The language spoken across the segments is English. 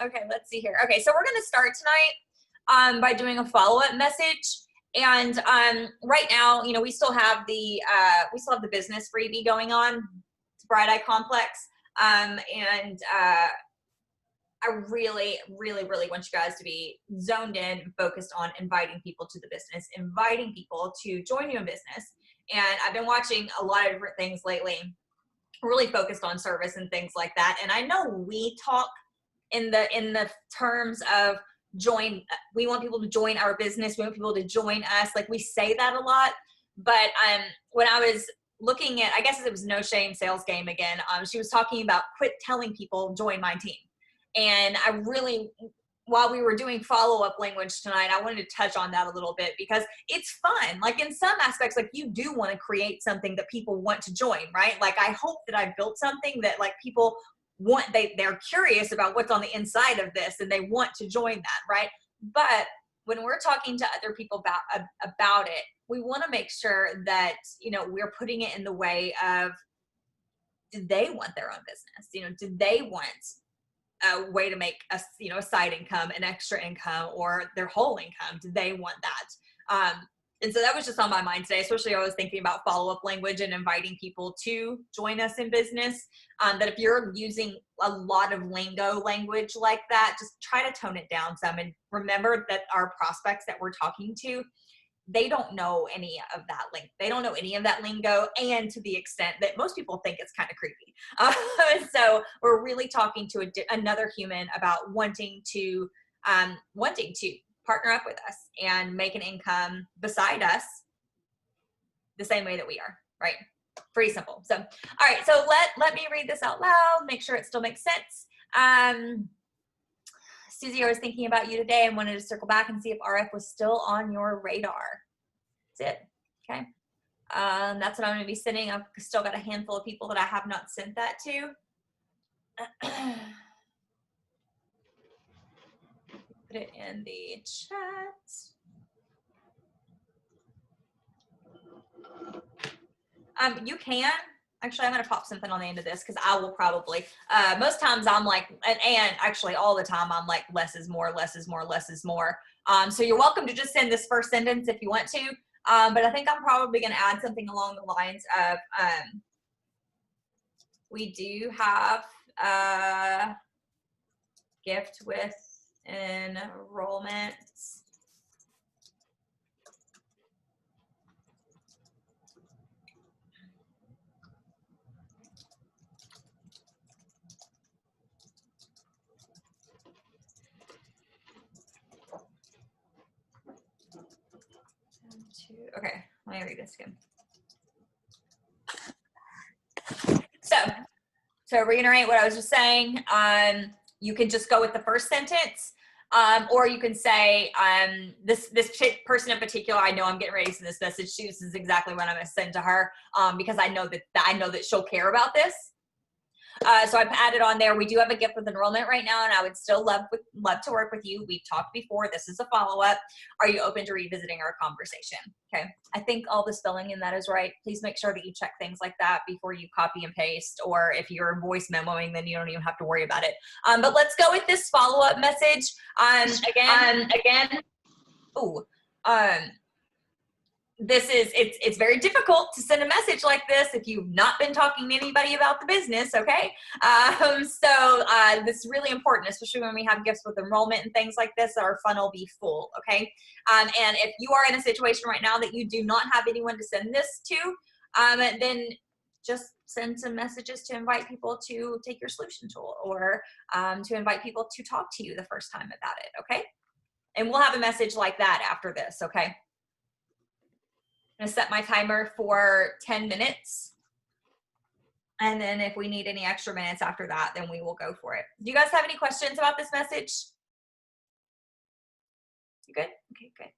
Okay, let's see here. Okay, so we're going to start tonight by doing a follow-up message. And right now, you know, we still have the business freebie going on. It's Bright Eye Complex. And I really, really, really want you guys to be zoned in, focused on inviting people to the business, inviting people to join you in business. And I've been watching a lot of different things lately, really focused on service and things like that. And I know we talk in the terms of we want people to join our business, we want people to join us, like we say that a lot. But when I was looking at, I guess it was No Shame Sales Game again, she was talking about quit telling people join my team. And I really, while we were doing follow-up language tonight, I wanted to touch on that a little bit because it's fun. Like in some aspects, like you do want to create something that people want to join, right? Like I hope that I've built something that like people want, they're curious about what's on the inside of this and they want to join that, right? But when we're talking to other people about it, we want to make sure that, you know, we're putting it in the way of, do they want their own business? You know, do they want a way to make a side income, an extra income, or their whole income? Do they want that? And so that was just on my mind today, especially I was thinking about follow-up language and inviting people to join us in business. That if you're using a lot of lingo language like that, just try to tone it down some and remember that our prospects that we're talking to, they don't know any of that they don't know any of that lingo, and to the extent that most people think it's kind of creepy. So we're really talking to another human about wanting to partner up with us and make an income beside us the same way that we are, right? Pretty simple. So, all right, so let me read this out loud, make sure it still makes sense. Susie, I was thinking about you today and wanted to circle back and see if RF was still on your radar. That's it. Okay. That's what I'm going to be sending. I've still got a handful of people that I have not sent that to. Put it in the chat. You can. Actually, I'm going to pop something on the end of this because I will probably, most times I'm like, and actually all the time I'm like, less is more, less is more, less is more. So you're welcome to just send this first sentence if you want to. But I think I'm probably going to add something along the lines of, we do have a gift with enrollment. Okay, let me read this again. So to reiterate what I was just saying, you can just go with the first sentence, or you can say, this person in particular, I know I'm getting ready to send this message. This is exactly what I'm going to send to her, because I know that she'll care about this. So I've added on there, we do have a gift with enrollment right now, and I would still love to work with you. We've talked before. This is a follow-up. Are you open to revisiting our conversation? Okay. I think all the spelling in that is right. Please make sure that you check things like that before you copy and paste, or if you're voice memoing, then you don't even have to worry about it. But let's go with this follow-up message. It's very difficult to send a message like this if you've not been talking to anybody about the business, okay? So this is really important, especially when we have gifts with enrollment and things like this, our funnel be full, okay? And if you are in a situation right now that you do not have anyone to send this to, then just send some messages to invite people to take your solution tool, or to invite people to talk to you the first time about it, okay? And we'll have a message like that after this, okay? I'm gonna set my timer for 10 minutes. And then if we need any extra minutes after that, then we will go for it. Do you guys have any questions about this message? You good? Okay, good.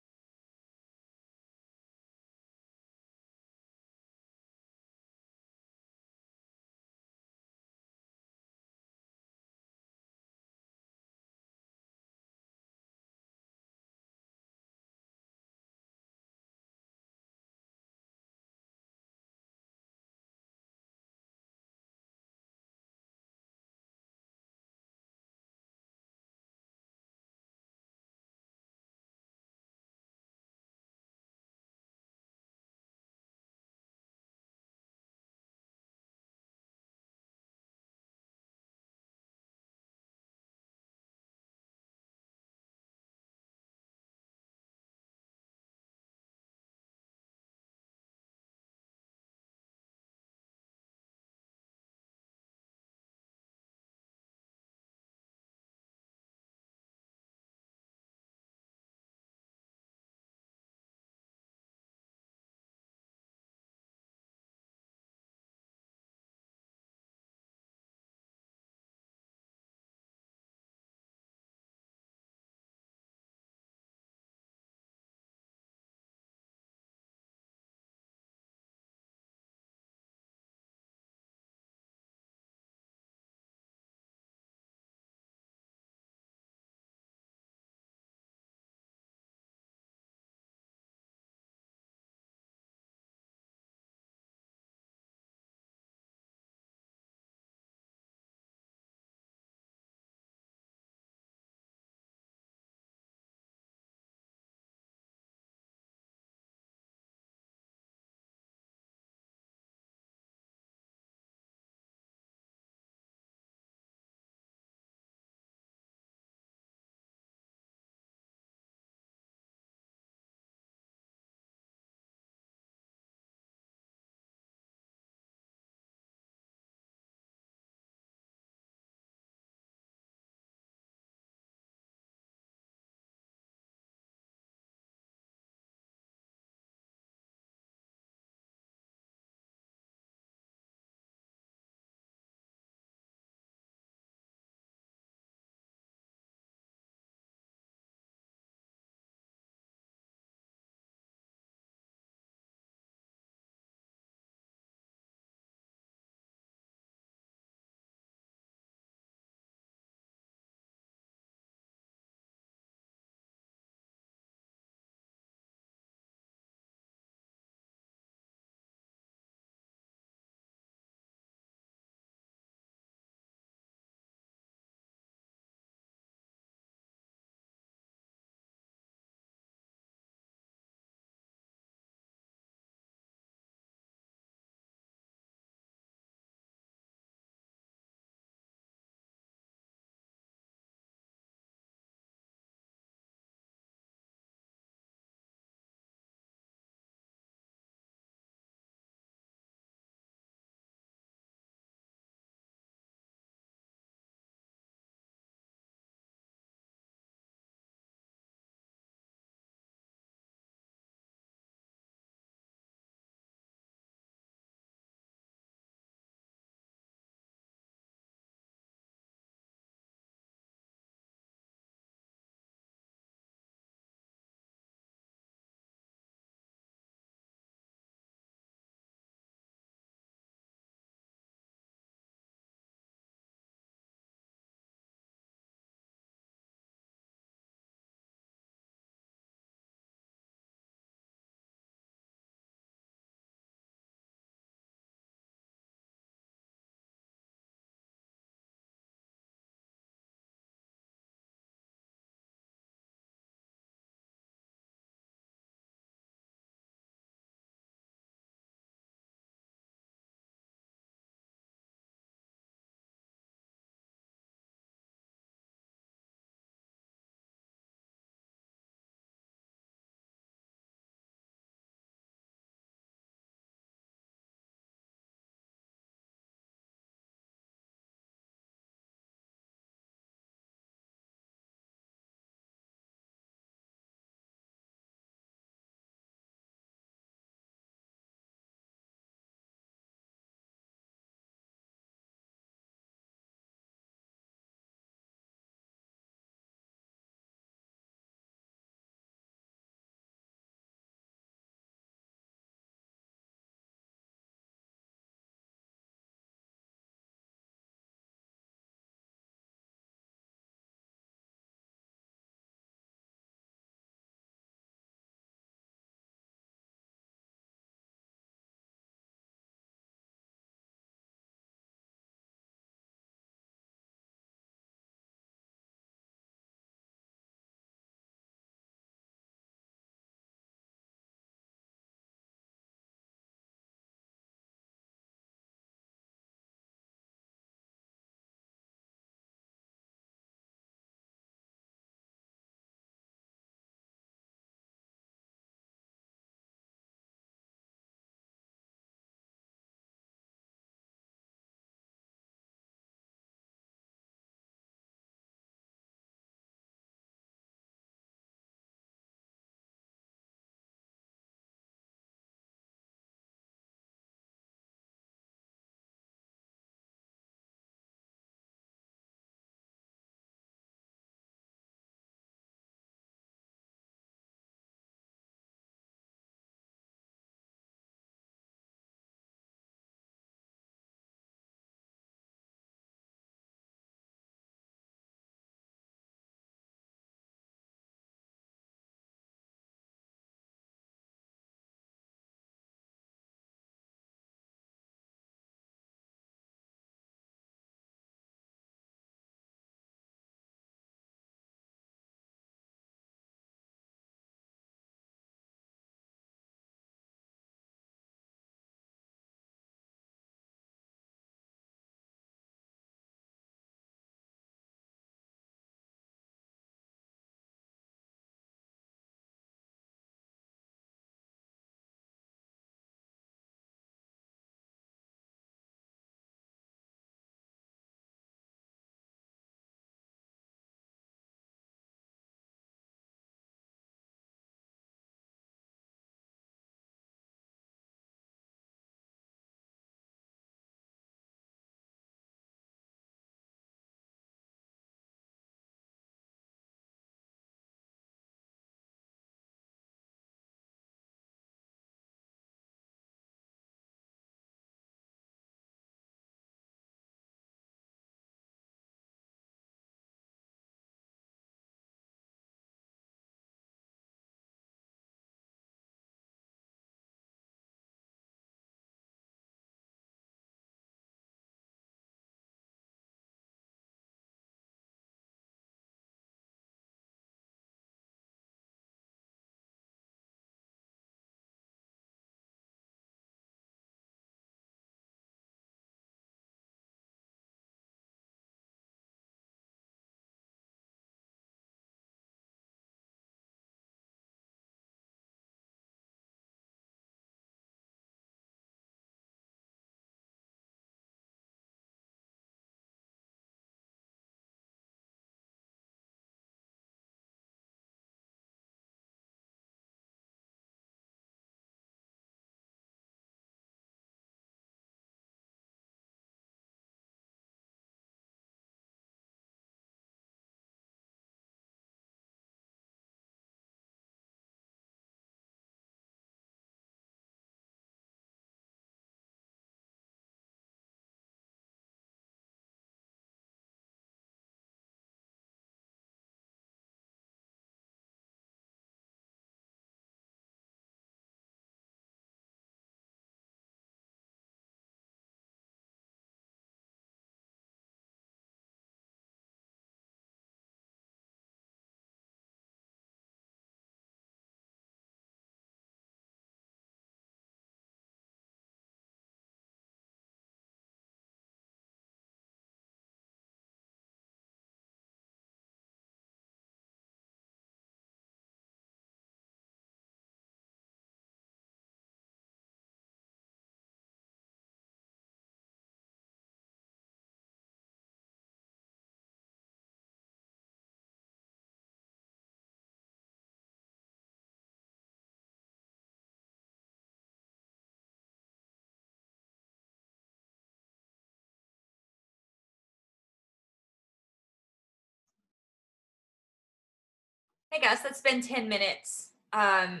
Hey guys, let's spend 10 minutes. How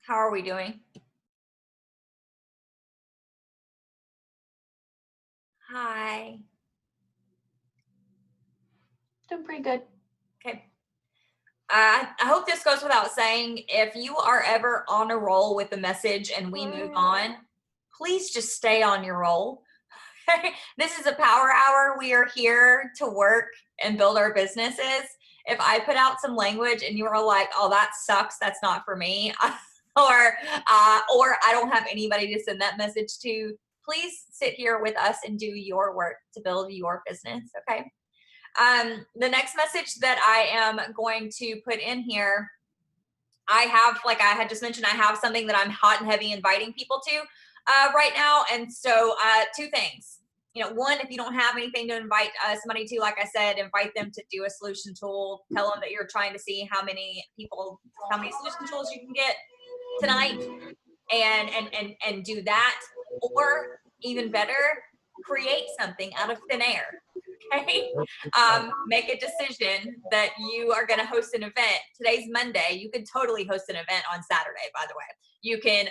are we doing? Hi. Doing pretty good. Okay. I hope this goes without saying. If you are ever on a roll with a message and we move on, please just stay on your roll. This is a power hour. We are here to work and build our businesses. If I put out some language and you are like, "Oh, that sucks. That's not for me," or I don't have anybody to send that message to, please sit here with us and do your work to build your business. Okay. The next message that I am going to put in here, I have, like I had just mentioned, I have something that I'm hot and heavy inviting people to right now. And so, two things. You know, one, if you don't have anything to invite somebody to, like I said, invite them to do a solution tool. Tell them that you're trying to see how many people, how many solution tools you can get tonight, and do that. Or even better, create something out of thin air. Okay. Make a decision that you are going to host an event. Today's Monday. You could totally host an event on Saturday, by the way. You can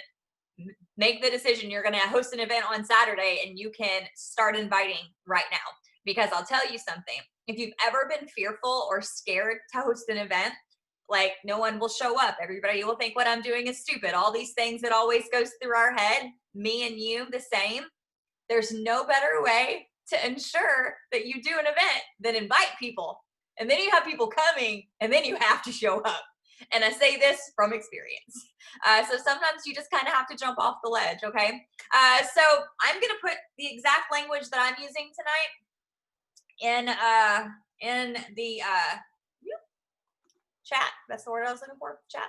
make the decision you're going to host an event on Saturday, and you can start inviting right now. Because I'll tell you something, if you've ever been fearful or scared to host an event, like no one will show up, everybody will think what I'm doing is stupid, all these things that always goes through our head, me and you the same, there's no better way to ensure that you do an event than invite people. And then you have people coming, and then you have to show up. And I say this from experience. So sometimes you just kind of have to jump off the ledge, okay? So I'm going to put the exact language that I'm using tonight in the chat. That's the word I was looking for, chat.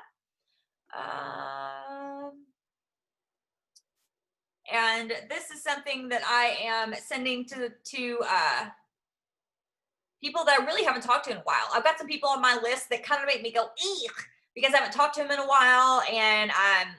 And this is something that I am sending to people that I really haven't talked to in a while. I've got some people on my list that kind of make me go, eek, because I haven't talked to them in a while. And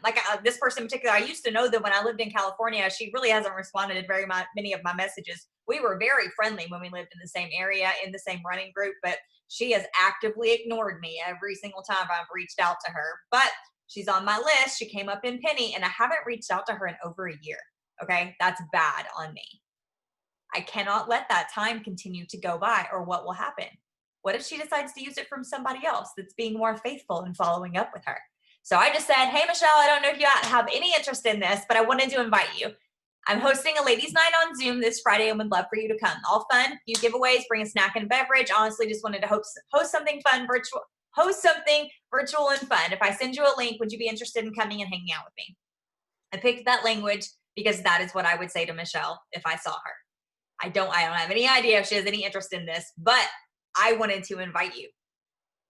like this person in particular, I used to know them when I lived in California. She really hasn't responded to very many of my messages. We were very friendly when we lived in the same area, in the same running group, but she has actively ignored me every single time I've reached out to her. But she's on my list. She came up in Penny, and I haven't reached out to her in over a year. Okay, that's bad on me. I cannot let that time continue to go by, or what will happen? What if she decides to use it from somebody else that's being more faithful and following up with her? So I just said, hey, Michelle, I don't know if you have any interest in this, but I wanted to invite you. I'm hosting a ladies' night on Zoom this Friday and would love for you to come. All fun, few giveaways, bring a snack and beverage. Honestly, just wanted to host something fun, host something virtual and fun. If I send you a link, would you be interested in coming and hanging out with me? I picked that language because that is what I would say to Michelle if I saw her. I don't have any idea if she has any interest in this, but I wanted to invite you.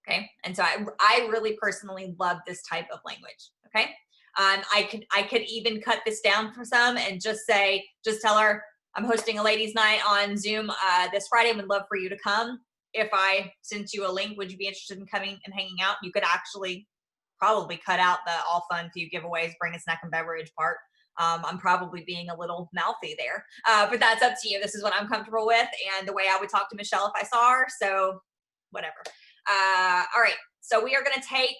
Okay. And so I really personally love this type of language. Okay. I could even cut this down for some and just tell her I'm hosting a ladies' night on Zoom this Friday. Would love for you to come. If I sent you a link, would you be interested in coming and hanging out? You could actually probably cut out the all fun, few giveaways, bring a snack and beverage part. I'm probably being a little mouthy there, but that's up to you. This is what I'm comfortable with and the way I would talk to Michelle if I saw her. So whatever. All right. So we are going to take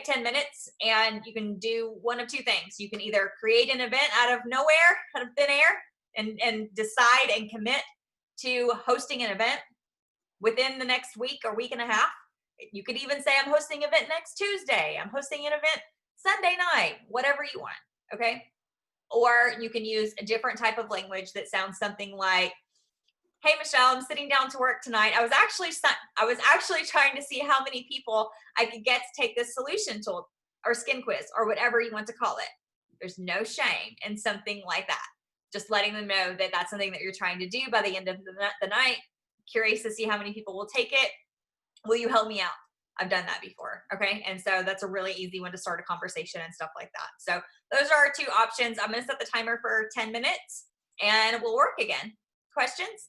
10 minutes, and you can do one of two things. You can either create an event out of nowhere, out of thin air, and decide and commit to hosting an event within the next week or week and a half. You could even say, I'm hosting an event next Tuesday. I'm hosting an event Sunday night, whatever you want. Okay. Or you can use a different type of language that sounds something like, hey, Michelle, I'm sitting down to work tonight. I was actually trying to see how many people I could get to take this solution tool or skin quiz or whatever you want to call it. There's no shame in something like that. Just letting them know that that's something that you're trying to do by the end of the night. Curious to see how many people will take it. Will you help me out? I've done that before. Okay. And so that's a really easy one to start a conversation and stuff like that. So those are our two options. I'm going to set the timer for 10 minutes and we'll work again. Questions?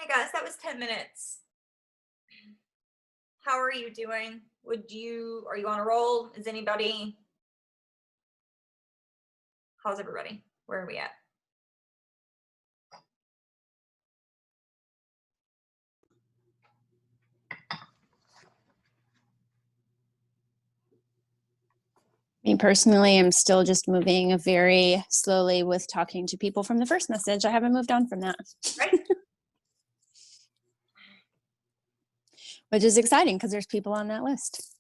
Hi guys, that was 10 minutes. How are you doing? Are you on a roll? Is anybody, how's everybody? Where are we at? Me personally, I'm still just moving very slowly with talking to people from the first message. I haven't moved on from that. Right. Which is exciting because there's people on that list.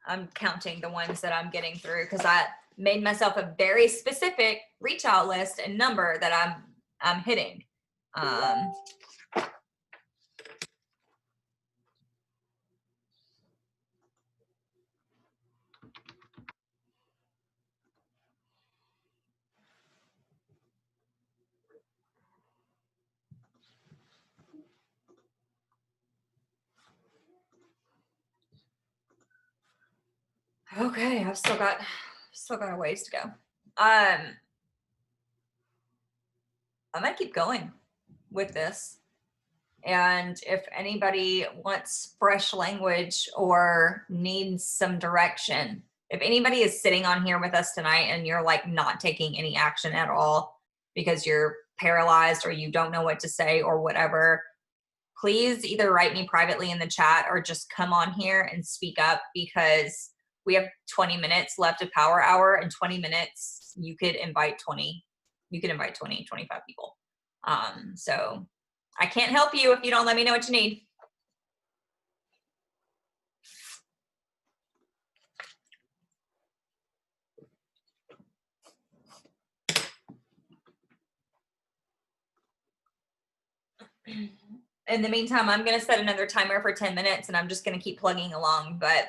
I'm counting the ones that I'm getting through because I made myself a very specific reach out list and number that I'm hitting. Okay, I've still got a ways to go. I'm gonna keep going with this. And if anybody wants fresh language or needs some direction, if anybody is sitting on here with us tonight and you're like not taking any action at all because you're paralyzed or you don't know what to say or whatever, please either write me privately in the chat or just come on here and speak up, because we have 20 minutes left of power hour, and 20 minutes you could invite 20 25 people. So I can't help you if you don't let me know what you need. In the meantime, I'm going to set another timer for 10 minutes and I'm just going to keep plugging along, but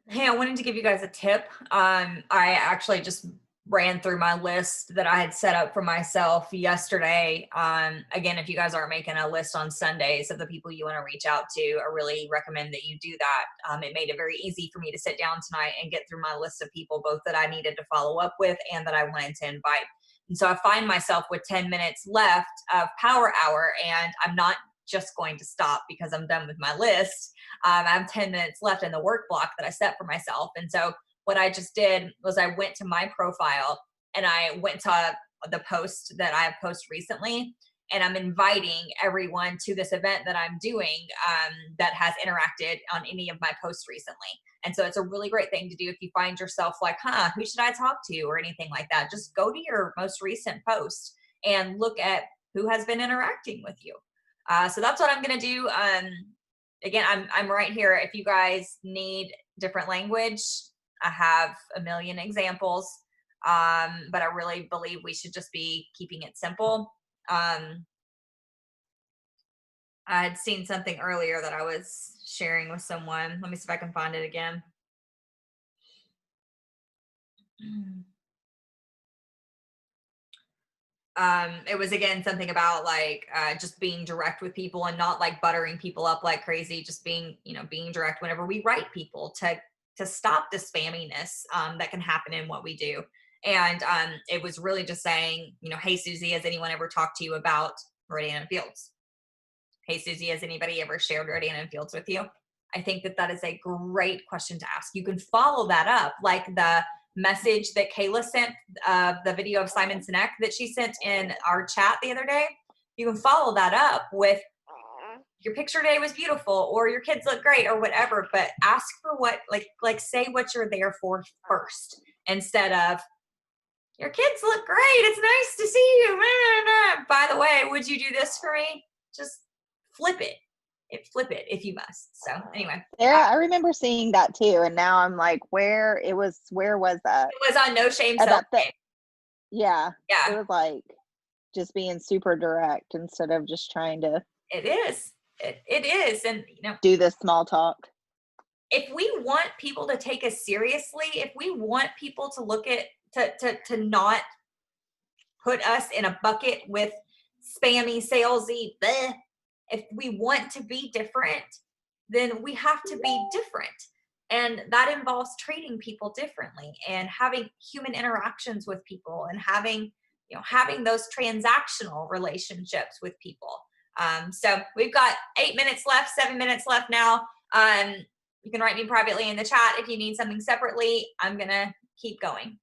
Hey, I wanted to give you guys a tip. I actually just ran through my list that I had set up for myself yesterday. Again, if you guys aren't making a list on Sundays of the people you want to reach out to, I really recommend that you do that. It made it very easy for me to sit down tonight and get through my list of people, both that I needed to follow up with and that I wanted to invite. And so I find myself with 10 minutes left of Power Hour, and I'm not just going to stop because I'm done with my list. I have 10 minutes left in the work block that I set for myself. And so what I just did was I went to my profile and I went to the post that I have posted recently. And I'm inviting everyone to this event that I'm doing that has interacted on any of my posts recently. And so it's a really great thing to do if you find yourself like, who should I talk to or anything like that. Just go to your most recent post and look at who has been interacting with you. So that's what I'm going to do. Again, I'm right here. If you guys need different language, I have a million examples. But I really believe we should just be keeping it simple. I had seen something earlier that I was sharing with someone. Let me see if I can find it again. It was again something about like just being direct with people and not like buttering people up like crazy, just being, being direct whenever we write people to stop the spamminess that can happen in what we do. And it was really just saying, hey Susie, has anyone ever talked to you about Meridian and Fields? Hey Susie, has anybody ever shared Meridian and Fields with you? I think that that is a great question to ask. You can follow that up, like the message that Kayla sent, the video of Simon Sinek that she sent in our chat the other day. You can follow that up with your picture today was beautiful, or your kids look great, or whatever. But ask for what, like say what you're there for first, instead of your kids look great. It's nice to see you. By the way, would you do this for me? Just flip it. Flip it if you must. So anyway, Yeah, I remember seeing that too, and now I'm like, where was that? it was on No Shame At Self that Shame. yeah, it Yeah, was like just being super direct instead of just trying to it is. It is, and do this small talk. if we want people to take us seriously, if we want people to look at to not put us in a bucket with spammy, salesy, bleh, if we want to be different, then we have to be different. And that involves treating people differently and having human interactions with people and having those transactional relationships with people. So we've got 8 minutes left, 7 minutes left now. You can write me privately in the chat if you need something separately. I'm going to keep going.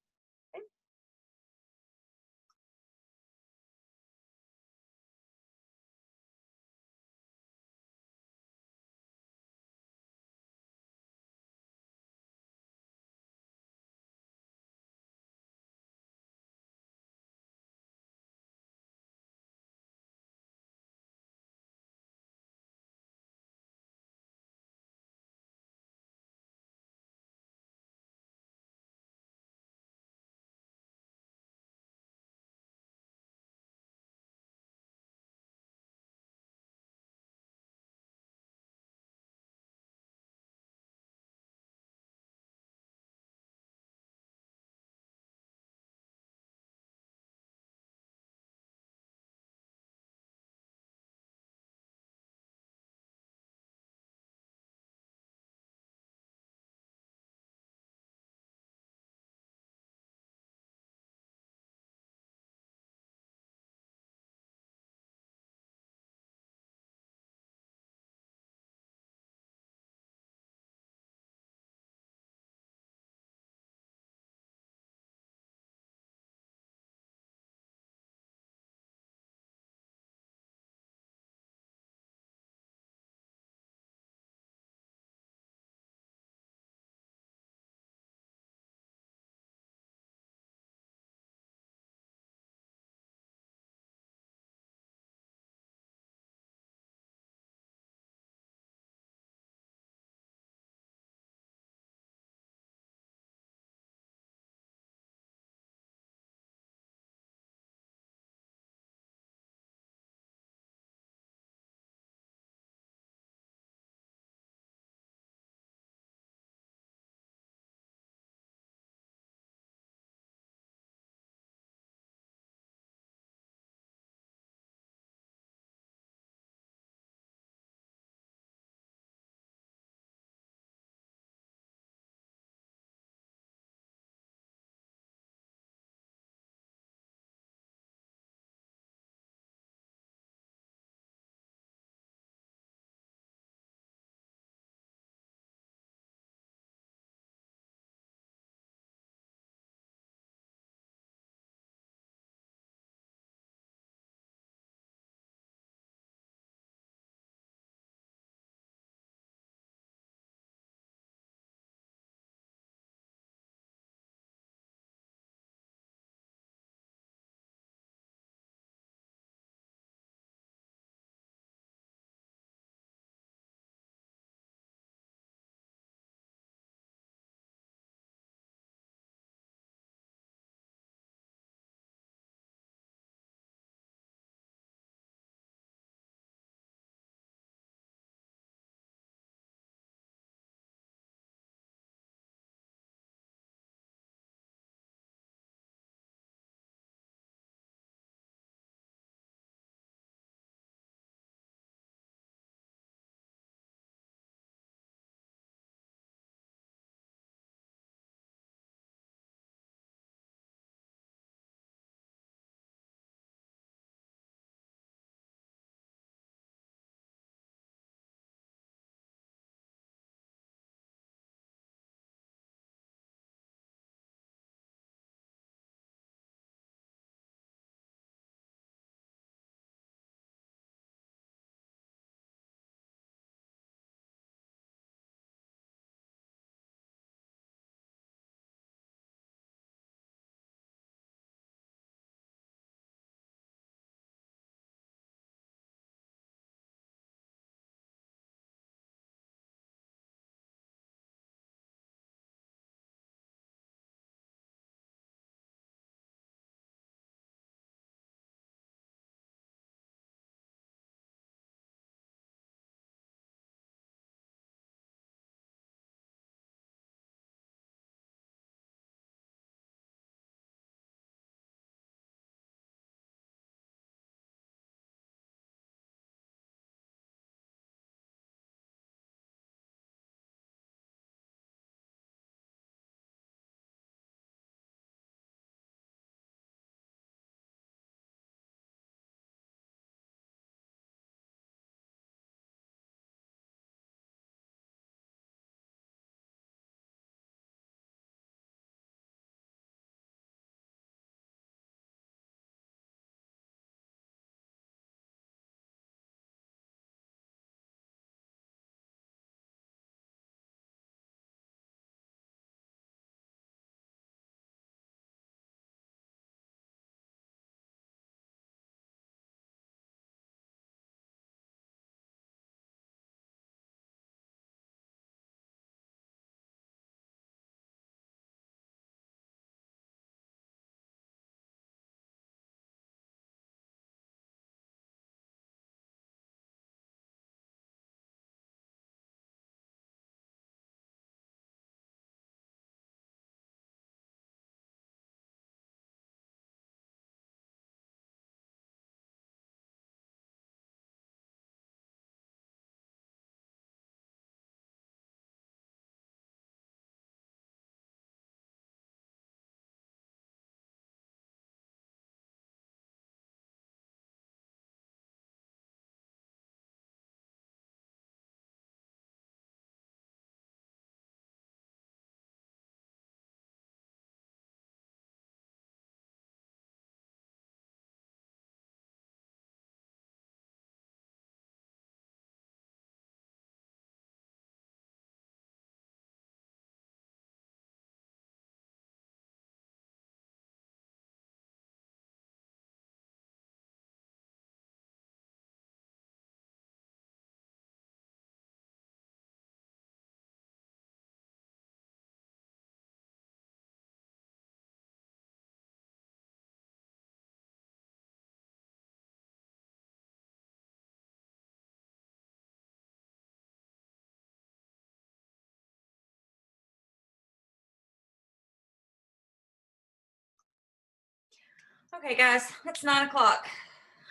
Okay, guys, it's 9 o'clock.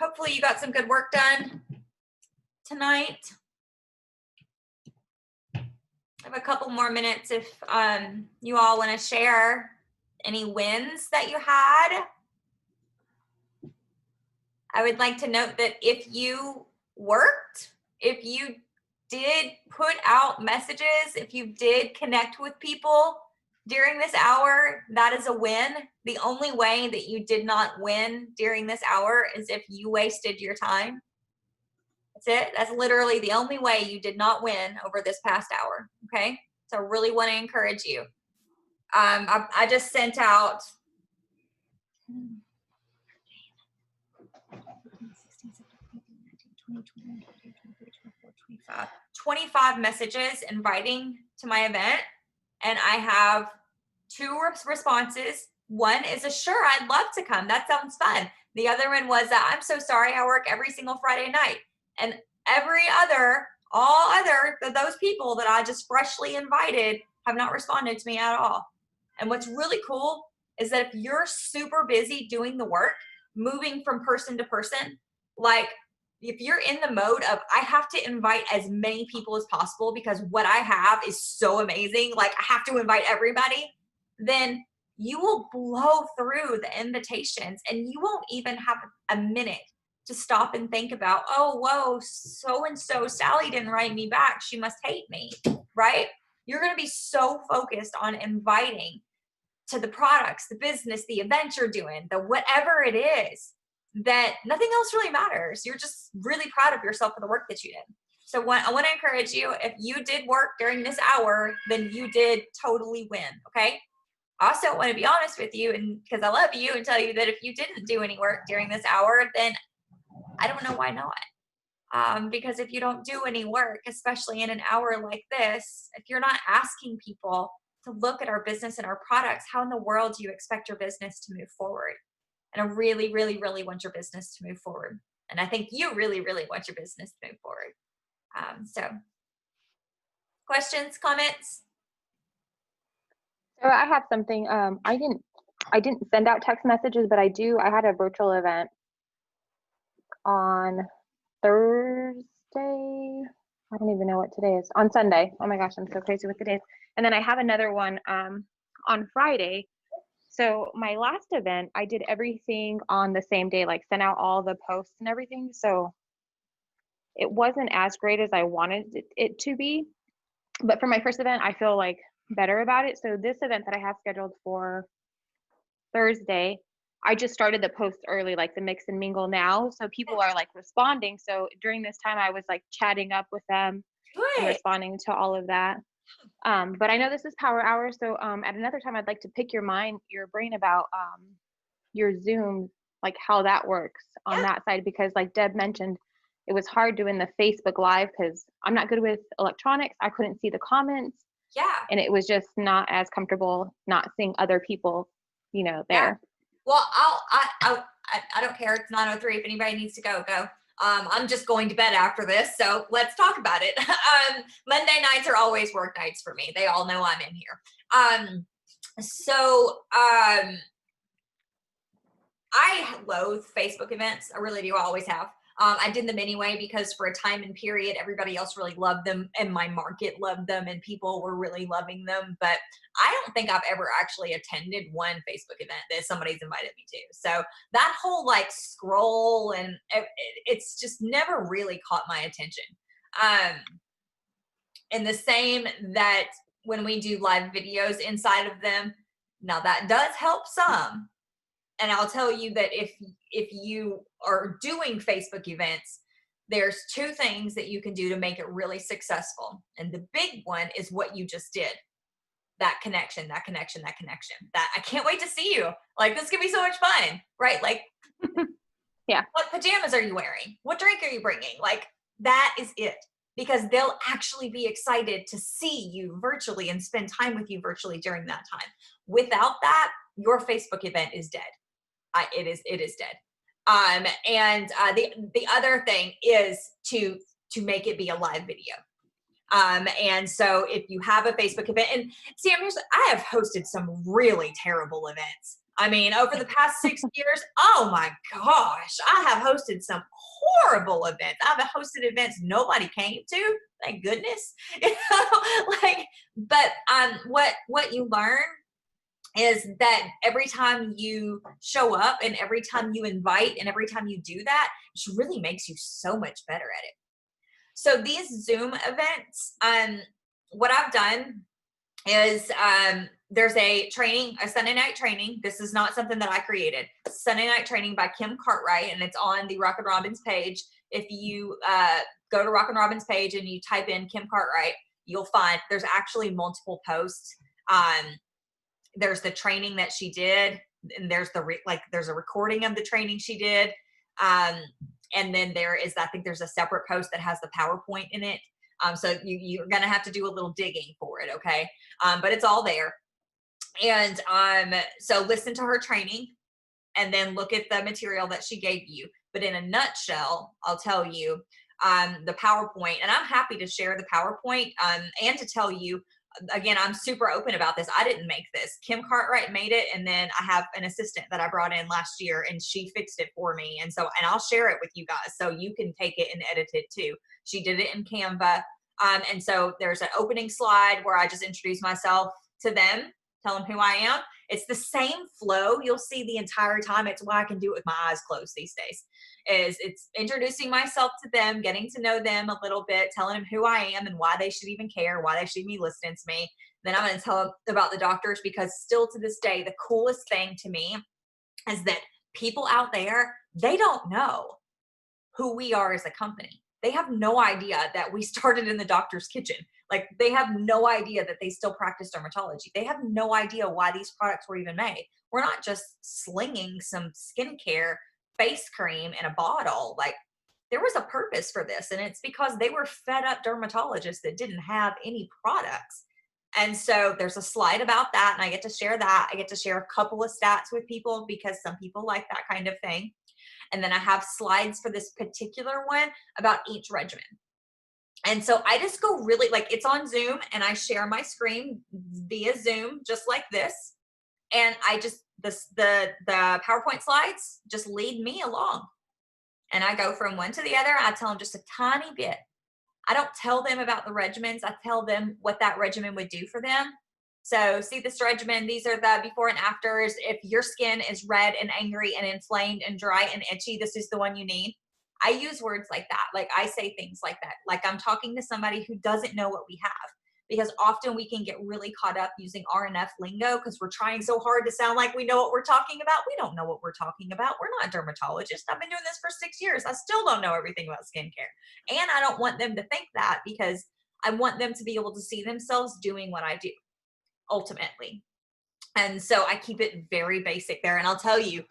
Hopefully you got some good work done tonight. I have a couple more minutes if you all want to share any wins that you had. I would like to note that if you worked, if you did put out messages, if you did connect with people during this hour, that is a win. The only way that you did not win during this hour is if you wasted your time. That's it. That's literally the only way you did not win over this past hour. Okay. So I really want to encourage you. I just sent out 25 messages inviting to my event, and I have 2 responses. One is a sure, I'd love to come. That sounds fun. The other one was I'm so sorry, I work every single Friday night. And all other of those people that I just freshly invited have not responded to me at all. And what's really cool is that if you're super busy doing the work, moving from person to person, like if you're in the mode of I have to invite as many people as possible because what I have is so amazing, like I have to invite everybody, then you will blow through the invitations and you won't even have a minute to stop and think about, oh, whoa, so-and-so Sally didn't write me back. She must hate me, right? You're going to be so focused on inviting to the products, the business, the event you're doing, the whatever it is, that nothing else really matters. You're just really proud of yourself for the work that you did. So I want to encourage you, if you did work during this hour, then you did totally win, okay? I also want to be honest with you, and because I love you, and tell you that if you didn't do any work during this hour, then I don't know why not. Because if you don't do any work, especially in an hour like this, if you're not asking people to look at our business and our products, how in the world do you expect your business to move forward? And I really, really, really want your business to move forward. And I think you really, really want your business to move forward. So questions, comments? So I have something. I didn't send out text messages, but I had a virtual event on Thursday. I don't even know what today is. On Sunday. Oh my gosh, I'm so crazy with the days. And then I have another one on Friday. So my last event, I did everything on the same day, like sent out all the posts and everything. So it wasn't as great as I wanted it to be. But for my first event, I feel like better about it. So this event that I have scheduled for Thursday, I just started the post early, like the mix and mingle now. So people are like responding. So during this time, I was like chatting up with them and responding to all of that. But I know this is Power Hour. So at another time, I'd like to pick your brain about your Zoom, like how that works on that side, because like Deb mentioned, it was hard doing the Facebook Live because I'm not good with electronics. I couldn't see the comments. Yeah. And it was just not as comfortable not seeing other people, there. Yeah. Well, I don't care. It's 9:03. If anybody needs to go, go. I'm just going to bed after this, so let's talk about it. Monday nights are always work nights for me. They all know I'm in here. I loathe Facebook events. I really do. I always have. I did them anyway because for a time and period, everybody else really loved them and my market loved them and people were really loving them. But I don't think I've ever actually attended one Facebook event that somebody's invited me to. So that whole like scroll and it's just never really caught my attention. And the same that when we do live videos inside of them, now that does help some. And I'll tell you that if you are doing Facebook events, there's 2 things that you can do to make it really successful. And the big one is what you just did. That connection. That I can't wait to see you. Like, this could be so much fun, right? Like, yeah. What pajamas are you wearing? What drink are you bringing? Like, that is it. Because they'll actually be excited to see you virtually and spend time with you virtually during that time. Without that, your Facebook event is dead. It is dead. And the other thing is to make it be a live video. And so if you have a Facebook event, and Sam, I have hosted some really terrible events. I mean, over the past 6 years, oh my gosh, I have hosted some horrible events. I've hosted events nobody came to, thank goodness. You know, like, but what you learn is that every time you show up and every time you invite and every time you do that, it really makes you so much better at it. So these Zoom events, what I've done is there's a training, a Sunday night training. This is not something that I created. Sunday night training by Kim Cartwright, and it's on the Rockin' Robins page. If you go to Rockin' Robins page and you type in Kim Cartwright, you'll find there's actually multiple posts. There's the training that she did, and there's there's a recording of the training she did. And then there is, I think there's a separate post that has the PowerPoint in it. So you're going to have to do a little digging for it. Okay. But it's all there. And so listen to her training and then look at the material that she gave you. But in a nutshell, I'll tell you the PowerPoint, and I'm happy to share the PowerPoint and to tell you, again, I'm super open about this. I didn't make this. Kim Cartwright made it, and then I have an assistant that I brought in last year, and she fixed it for me. And I'll share it with you guys so you can take it and edit it too. She did it in Canva. And so there's an opening slide where I just introduce myself to them, tell them who I am. It's the same flow you'll see the entire time. It's why I can do it with my eyes closed these days. It's introducing myself to them, getting to know them a little bit, telling them who I am and why they should even care, why they should be listening to me. Then I'm going to tell them about the doctors, because still to this day, the coolest thing to me is that people out there, they don't know who we are as a company. They have no idea that we started in the doctor's kitchen. Like, they have no idea that they still practice dermatology. They have no idea why these products were even made. We're not just slinging some skincare face cream in a bottle. Like, there was a purpose for this, and it's because they were fed up dermatologists that didn't have any products. And so there's a slide about that, and I get to share that. I get to share a couple of stats with people because some people like that kind of thing. And then I have slides for this particular one about each regimen. And so I just go really, like, it's on Zoom, and I share my screen via Zoom just like this. And I just, the PowerPoint slides just lead me along. And I go from one to the other. I tell them just a tiny bit. I don't tell them about the regimens. I tell them what that regimen would do for them. So see this regimen, these are the before and afters. If your skin is red and angry and inflamed and dry and itchy, this is the one you need. I use words like that. Like, I say things like that. Like, I'm talking to somebody who doesn't know what we have, because often we can get really caught up using RNF lingo because we're trying so hard to sound like we know what we're talking about. We don't know what we're talking about. We're not dermatologists. I've been doing this for 6 years. I still don't know everything about skincare. And I don't want them to think that, because I want them to be able to see themselves doing what I do ultimately. And so I keep it very basic there. And I'll tell you,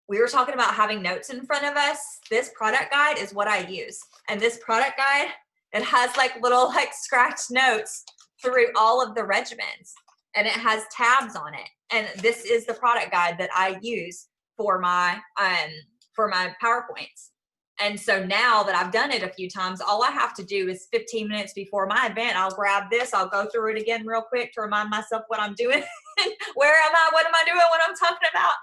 we were talking about having notes in front of us. This product guide is what I use. And this product guide, it has like little scratched notes through all of the regimens, and it has tabs on it. And this is the product guide that I use for my PowerPoints. And so now that I've done it a few times, all I have to do is 15 minutes before my event, I'll grab this, I'll go through it again real quick to remind myself what I'm doing. Where am I? What am I doing? What I'm talking about?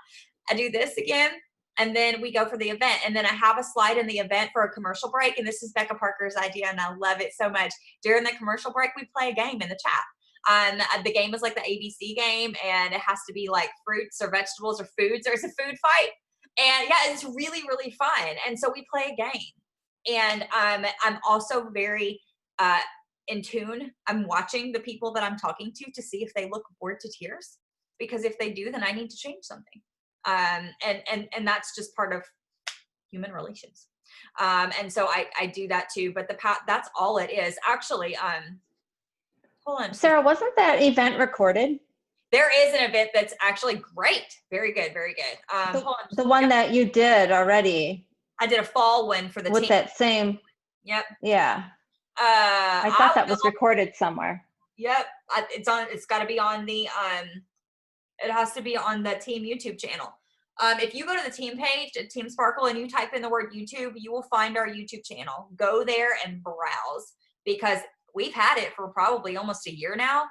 I do this again, and then we go for the event. And then I have a slide in the event for a commercial break. And this is Becca Parker's idea, and I love it so much. During the commercial break, we play a game in the chat. The game is like the ABC game, and it has to be like fruits or vegetables or foods, or it's a food fight. And yeah, it's really, really fun. And so we play a game. And I'm also very in tune. I'm watching the people that I'm talking to see if they look bored to tears. Because if they do, then I need to change something. And that's just part of human relations. And so I do that too. But that's all it is. Actually, hold on. Sarah, wasn't that event recorded? There is an event that's actually great. Very good. Very good. Hold on. The one that you did already. I did a fall one for the with team. that same. Yep. Yeah. I thought that was recorded somewhere. Yep. It's got to be on the, it has to be on the team YouTube channel. If you go to the team page at Team Sparkle and you type in the word YouTube, you will find our YouTube channel. Go there and browse, because we've had it for probably almost a year now.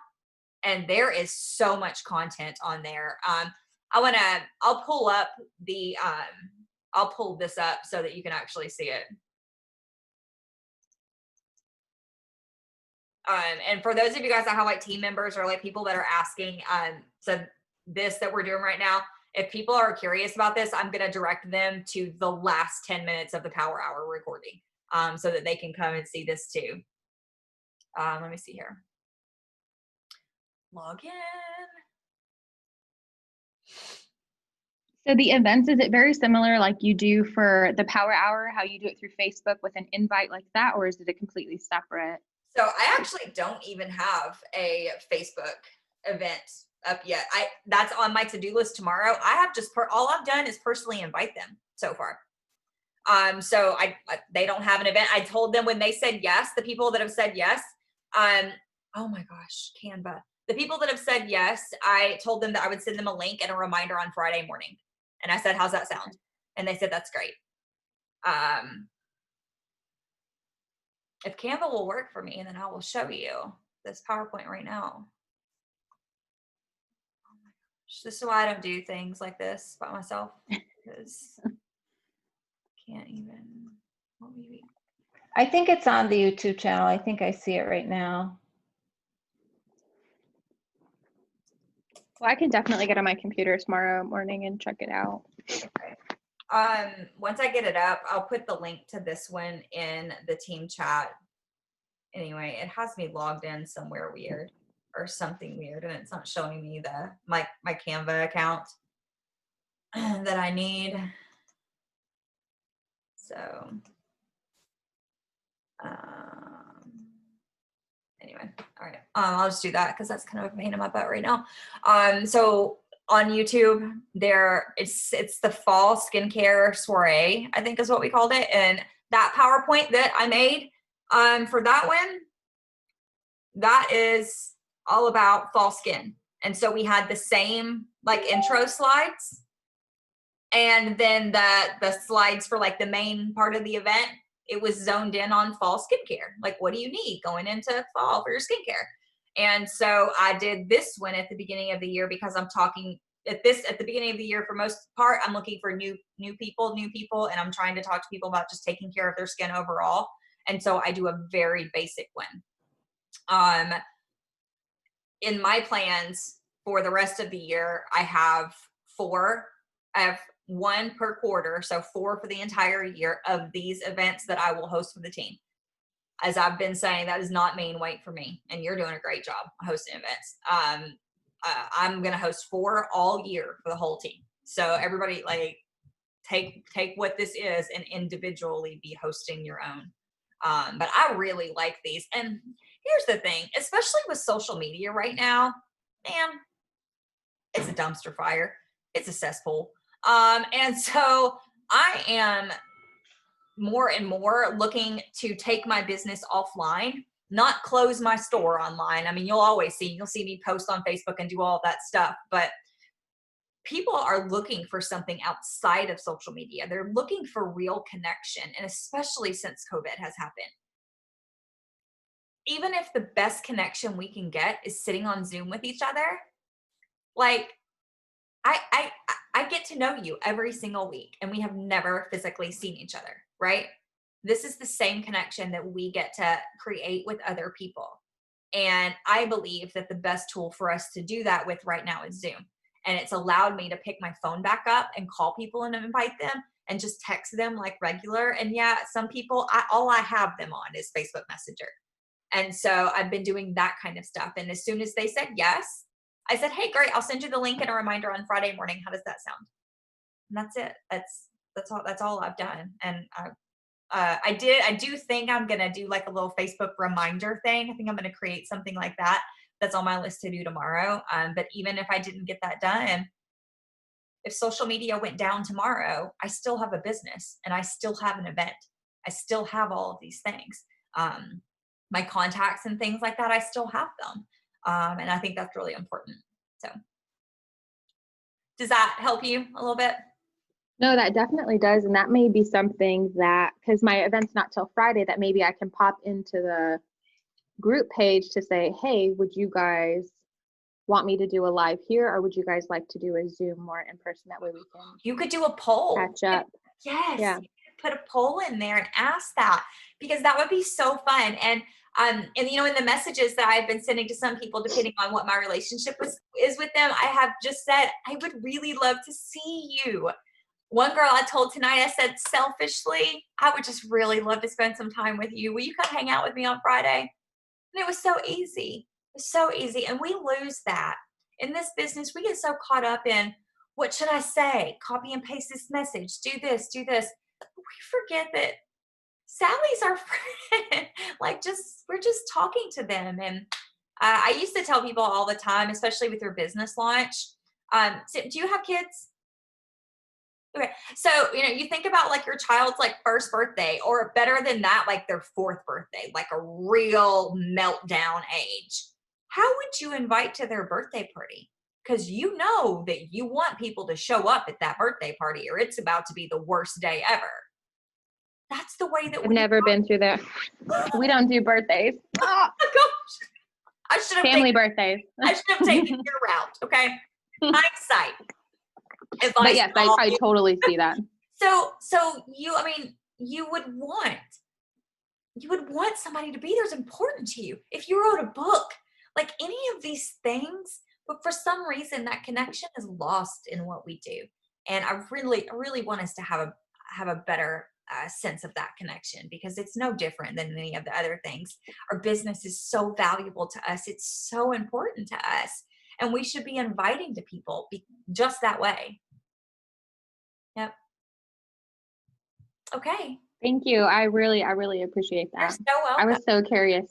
and there is so much content on there. I'll pull this up so that you can actually see it. And for those of you guys that have like team members or like people that are asking, so this that we're doing right now, if people are curious about this, I'm going to direct them to the last 10 minutes of the Power Hour recording, so that they can come and see this too. Let me see here. Log in. So the events, is it very similar like you do for the Power Hour, how you do it through Facebook with an invite like that, or is it a completely separate? So I actually don't even have a Facebook event up yet. That's on my to-do list tomorrow. I have just all I've done is personally invite them so far. So they don't have an event. I told them when they said yes, the people that have said yes, oh my gosh, Canva. The people that have said yes, I told them that I would send them a link and a reminder on Friday morning. And I said, how's that sound? And they said, that's great. If Canva will work for me, then I will show you this PowerPoint right now. Oh my gosh. This is why I don't do things like this by myself, because can't even. I think it's on the YouTube channel. I think I see it right now. Well, I can definitely get on my computer tomorrow morning and check it out. Once I get it up, I'll put the link to this one in the team chat. Anyway, it has me logged in somewhere weird or something weird, and it's not showing me my Canva account that I need. So, anyway, all right. I'll just do that because that's kind of a pain in my butt right now. So on YouTube, it's the fall skincare soiree, I think is what we called it. And that PowerPoint that I made for that one, that is all about fall skin. And so we had the same like intro slides, and then the slides for like the main part of the event, it was zoned in on fall skincare. Like, what do you need going into fall for your skincare? And so I did this one at the beginning of the year because I'm talking at the beginning of the year, for most part, I'm looking for new people, and I'm trying to talk to people about just taking care of their skin overall. And so I do a very basic one. In my plans for the rest of the year, I have 4. I have 1 per quarter, so 4 for the entire year of these events that I will host for the team. As I've been saying, that is not main weight for me, and you're doing a great job hosting events. I'm going to host 4 all year for the whole team. So everybody, like, take what this is and individually be hosting your own. But I really like these. And here's the thing, especially with social media right now, man, it's a dumpster fire. It's a cesspool. And so I am more and more looking to take my business offline, not close my store online. I mean, you'll see me post on Facebook and do all of that stuff, but people are looking for something outside of social media. They're looking for real connection. And especially since COVID has happened, even if the best connection we can get is sitting on Zoom with each other, like I get to know you every single week, and we have never physically seen each other, right? This is the same connection that we get to create with other people. And I believe that the best tool for us to do that with right now is Zoom. And it's allowed me to pick my phone back up and call people and invite them and just text them like regular. And yeah, some people, all I have them on is Facebook Messenger. And so I've been doing that kind of stuff. And as soon as they said yes, I said, hey, great, I'll send you the link and a reminder on Friday morning. How does that sound? And that's it. That's all I've done. And I do think I'm going to do like a little Facebook reminder thing. I think I'm going to create something like that. That's on my list to do tomorrow. But even if I didn't get that done, if social media went down tomorrow, I still have a business and I still have an event. I still have all of these things. My contacts and things like that, I still have them. And I think that's really important. So does that help you a little bit? No, that definitely does. And that may be something that, because my event's not till Friday, that maybe I can pop into the group page to say, hey, would you guys want me to do a live here, or would you guys like to do a Zoom more in person? That way we can You could do a poll. catch up. Yes. Yeah. You could put a poll in there and ask that, because that would be so fun. And you know, in the messages that I've been sending to some people, depending on what my relationship is with them, I have just said, I would really love to see you. One girl I told tonight, I said, selfishly, I would just really love to spend some time with you. Will you come hang out with me on Friday? And it was so easy. It was so easy. And we lose that. In this business, we get so caught up in, what should I say? Copy and paste this message. Do this, do this. We forget that Sally's our friend. Like, we're just talking to them. And I used to tell people all the time, especially with your business launch. So do you have kids? Okay. So, you know, you think about like your child's like first birthday, or better than that, like their fourth birthday, like a real meltdown age. How would you invite to their birthday party? Because you know that you want people to show up at that birthday party, or it's about to be the worst day ever. That's the way that I've never been through that. We don't do birthdays. Oh my gosh. I should have Family taken, birthdays. I should have taken your route. Okay. Hindsight. But yes, I totally see that. So you, I mean, you would want somebody to be there. It's important to you. If you wrote a book, like any of these things, but for some reason that connection is lost in what we do. And I really want us to have a better sense of that connection, because it's no different than any of the other things. Our business is so valuable to us. It's so important to us. And we should be inviting to people just that way. Yep. Okay. Thank you. I really appreciate You're that. so welcome. I was so curious